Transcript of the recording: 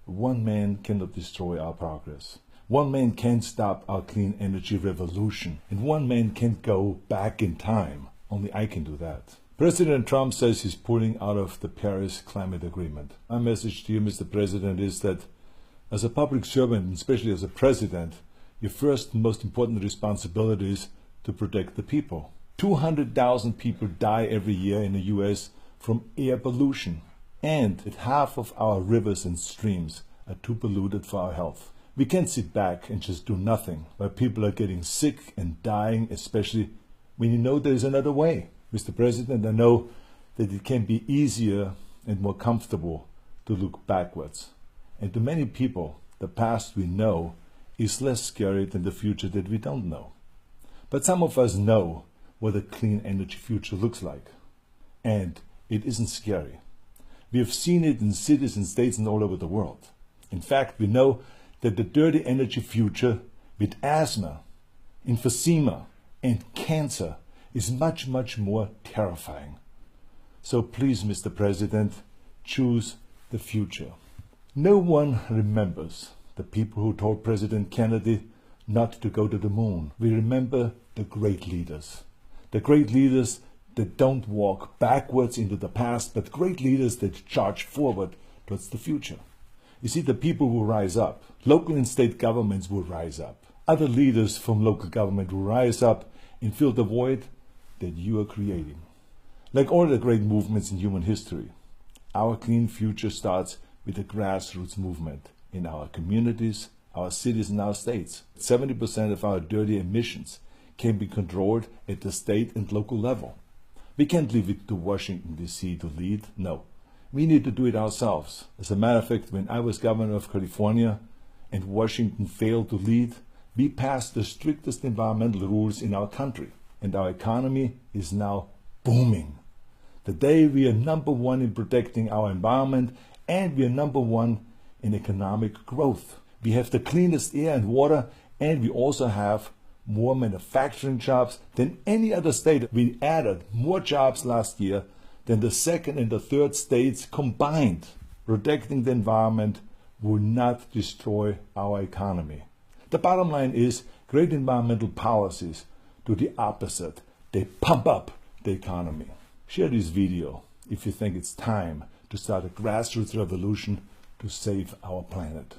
One man cannot destroy our progress. One man can't stop our clean energy revolution. And one man can't go back in time. Only I can do that. President Trump says he's pulling out of the Paris Climate Agreement. My message to you, Mr. President, is that as a public servant, and especially as a president, your first and most important responsibility is to protect the people. 200,000 people die every year in the US from air pollution. And that half of our rivers and streams are too polluted for our health. We can't sit back and just do nothing while people are getting sick and dying, especially when you know there is another way. Mr. President, I know that it can be easier and more comfortable to look backwards. And to many people, the past we know is less scary than the future that we don't know. But some of us know what a clean energy future looks like. And it isn't scary. We have seen it in cities and states and all over the world. In fact, we know that the dirty energy future with asthma, emphysema, and cancer is much, much more terrifying. So please, Mr. President, choose the future. No one remembers the people who told President Kennedy not to go to the moon. We remember the great leaders. The great leaders that don't walk backwards into the past, but great leaders that charge forward towards the future. You see, the people will rise up. Local and state governments will rise up. Other leaders from local government will rise up and fill the void that you are creating. Like all the great movements in human history, our clean future starts with a grassroots movement in our communities, our cities, and our states. 70% of our dirty emissions can be controlled at the state and local level. We can't leave it to Washington, D.C. to lead. No, we need to do it ourselves. As a matter of fact, when I was governor of California and Washington failed to lead, we passed the strictest environmental rules in our country. And our economy is now booming. Today we are number one in protecting our environment, and we are number one in economic growth. We have the cleanest air and water, and we also have more manufacturing jobs than any other state. We added more jobs last year than the second and the third states combined. Protecting the environment will not destroy our economy. The bottom line is great environmental policies do the opposite. They pump up the economy. Share this video if you think it's time to start a grassroots revolution to save our planet.